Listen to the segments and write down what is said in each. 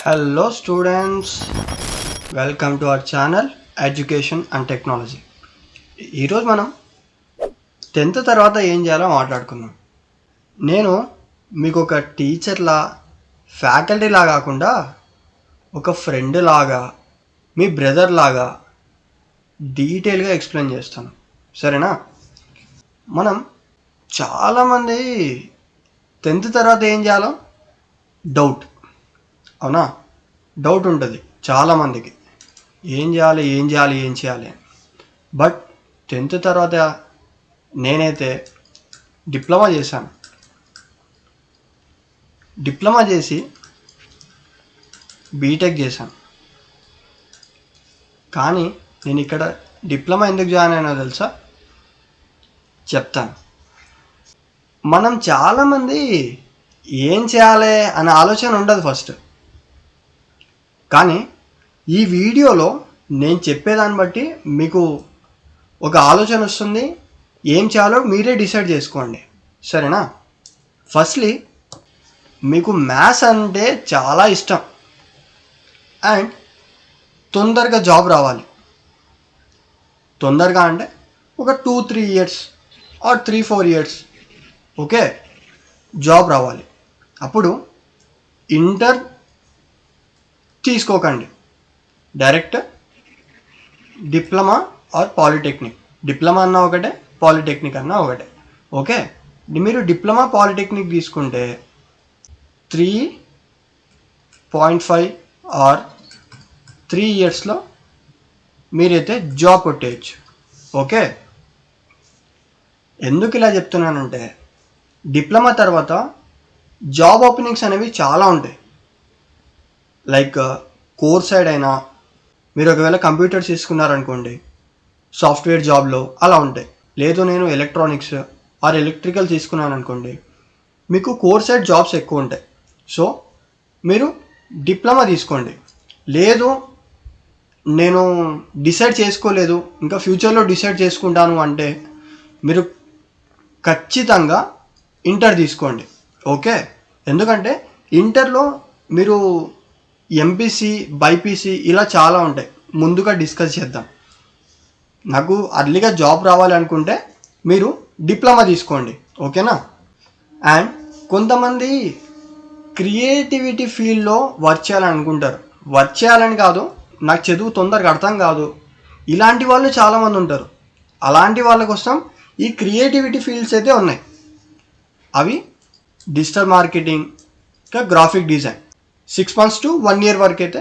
Hello students, welcome to our channel Education and Technology. ఈరోజు మనం 10th తర్వాత ఏం చేయాలో మాట్లాడుకుందాం. నేను మీకు ఒక టీచర్లా ఫ్యాకల్టీలా కాకుండా ఒక ఫ్రెండ్ లాగా మీ బ్రదర్ లాగా డీటెయిల్గా ఎక్స్ప్లెయిన్ చేస్తాను, సరేనా? మనం చాలామంది 10th తర్వాత ఏం చేయాలో డౌట్, అవునా? డౌట్ ఉంటుంది చాలామందికి, ఏం చేయాలి. బట్ 10th తర్వాత నేనైతే డిప్లొమా చేశాను. డిప్లొమా చేసి బీటెక్ చేశాను. కానీ నేను ఇక్కడ డిప్లొమా ఎందుకు జాయిన్ అయినా తెలుసా? చెప్తాను. మనం చాలామంది ఏం చేయాలి అనే ఆలోచన ఉండదు ఫస్ట్, కానీ ఈ వీడియోలో నేను చెప్పేదాన్ని బట్టి మీకు ఒక ఆలోచన వస్తుంది. ఏం చేయాలో మీరే డిసైడ్ చేసుకోండి, సరేనా? ఫస్ట్లీ మీకు మ్యాథ్స్ అంటే చాలా ఇష్టం అండ్ తొందరగా జాబ్ రావాలి. తొందరగా అంటే ఒక 2-3 years or 3-4 years, okay, job రావాలి. అప్పుడు ఇంటర్ తీసుకోకండి, direct diploma or polytechnic. Diploma అన్నా ఒకటే, పాలిటెక్నిక్ అన్నా ఒకటే, ఓకే. మీరు డిప్లొమా పాలిటెక్నిక్ తీసుకుంటే 3.5 ఆర్ 3 yearsలో మీరైతే జాబ్ కొట్టేయచ్చు, ఓకే. ఎందుకు ఇలా చెప్తున్నానంటే డిప్లొమా తర్వాత జాబ్ ఓపెనింగ్స్ అనేవి చాలా ఉంటాయి. లైక్ కోర్ సైడ్ అయినా, మీరు ఒకవేళ కంప్యూటర్స్ తీసుకున్నారనుకోండి సాఫ్ట్వేర్ జాబ్లో అలా ఉంటాయి. లేదు నేను ఎలక్ట్రానిక్స్ ఆర్ ఎలక్ట్రికల్ తీసుకున్నాను అనుకోండి, మీకు కోర్ సైడ్ జాబ్స్ ఎక్కువ ఉంటాయి. సో మీరు డిప్లొమా తీసుకోండి. లేదు నేను డిసైడ్ చేసుకోలేదు, ఇంకా ఫ్యూచర్లో డిసైడ్ చేసుకుంటాను అంటే మీరు ఖచ్చితంగా ఇంటర్ తీసుకోండి, ఓకే. ఎందుకంటే ఇంటర్లో మీరు ఎంపీసీ, బైపీసీ ఇలా చాలా ఉంటాయి, ముందుగా డిస్కస్ చేద్దాం. నాకు అర్లీగా జాబ్ రావాలి అనుకుంటే మీరు డిప్లొమా తీసుకోండి, ఓకేనా? అండ్ కొంతమంది క్రియేటివిటీ ఫీల్డ్లో వర్క్ చేయాలని అనుకుంటారు. వర్క్ చేయాలని కాదు, నాకు చదువు తొందరగా అర్థం కాదు, ఇలాంటి వాళ్ళు చాలామంది ఉంటారు. అలాంటి వాళ్ళ కోసం ఈ క్రియేటివిటీ ఫీల్డ్స్ అయితే ఉన్నాయి. అవి డిజిటల్ మార్కెటింగ్, ఇంకా graphic design. 6 months to 1 year వరకు అయితే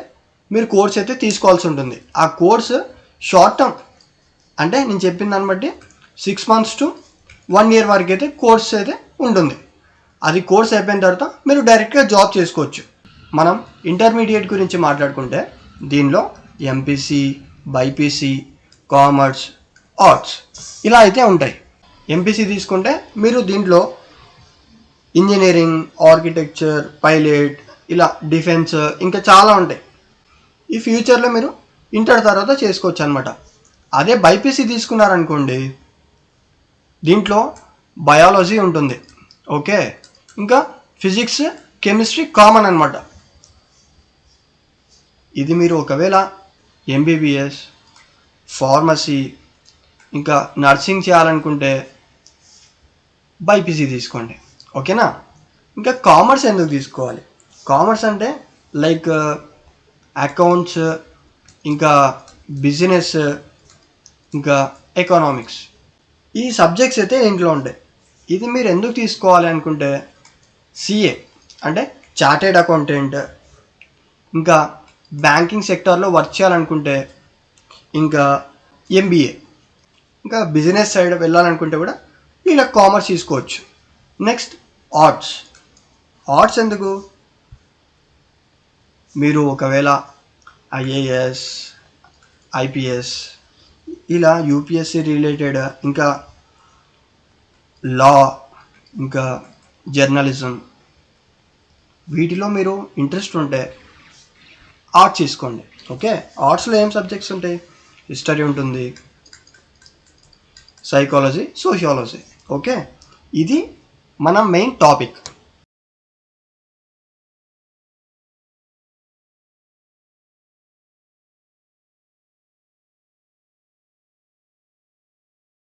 మీరు కోర్స్ అయితే తీసుకోవాల్సి ఉంటుంది. ఆ కోర్సు షార్ట్ టర్మ్, అంటే నేను చెప్పిన దాన్ని బట్టి 6 months to 1 year వరకు అయితే కోర్స్ అయితే ఉంటుంది. అది కోర్స్ అయిపోయిన తర్వాత మీరు డైరెక్ట్గా జాబ్ చేసుకోవచ్చు. మనం ఇంటర్మీడియట్ గురించి మాట్లాడుకుంటే దీనిలో ఎంపీసీ, బైపీసీ, కామర్స్, ఆర్ట్స్ ఇలా అయితే ఉంటాయి. ఎంపీసీ తీసుకుంటే మీరు దీంట్లో ఇంజనీరింగ్, ఆర్కిటెక్చర్, పైలట్, ఇలా డిఫెన్స్ ఇంకా చాలా ఉంటాయి. ఈ ఫ్యూచర్లో మీరు ఇంటర్ తర్వాత చేసుకోవచ్చు అనమాట. అదే బైపీసీ తీసుకున్నారనుకోండి, దీంట్లో బయాలజీ ఉంటుంది, ఓకే, ఇంకా ఫిజిక్స్, కెమిస్ట్రీ కామన్ అనమాట. ఇది మీరు ఒకవేళ ఎంబీబీఎస్, ఫార్మసీ, ఇంకా నర్సింగ్ చేయాలనుకుంటే బైపీసీ తీసుకోండి, ఓకేనా? ఇంకా కామర్స్ ఎందుకు తీసుకోవాలి? కామర్స్ అంటే లైక్ అకౌంట్స్, ఇంకా బిజినెస్, ఇంకా ఎకనామిక్స్, ఈ సబ్జెక్ట్స్ అయితే ఇంట్లో ఉంటాయి. ఇది మీరు ఎందుకు తీసుకోవాలి అనుకుంటే సిఏ అంటే చార్టెడ్ అకౌంటెంట్, ఇంకా బ్యాంకింగ్ సెక్టార్లో వర్క్ చేయాలనుకుంటే, ఇంకా ఎంబీఏ, ఇంకా బిజినెస్ సైడ్ వెళ్ళాలనుకుంటే కూడా ఇలా కామర్స్ తీసుకోవచ్చు. Next arts. ఆర్ట్స్ ఎందుకు? మీరు ఒకవేళ ఐఏఎస్, ఐపీఎస్, ఇలా యూపీఎస్సీ రిలేటెడ్, ఇంకా లా, ఇంకా జర్నలిజం, వీటిలో మీరు ఇంట్రెస్ట్ ఉంటే ఆర్ట్స్ తీసుకోండి, ఓకే. ఆర్ట్స్లో ఏం సబ్జెక్ట్స్ ఉంటాయి? హిస్టరీ ఉంటుంది, సైకాలజీ, సోషియాలజీ, ఓకే. ఇది మన మెయిన్ టాపిక్.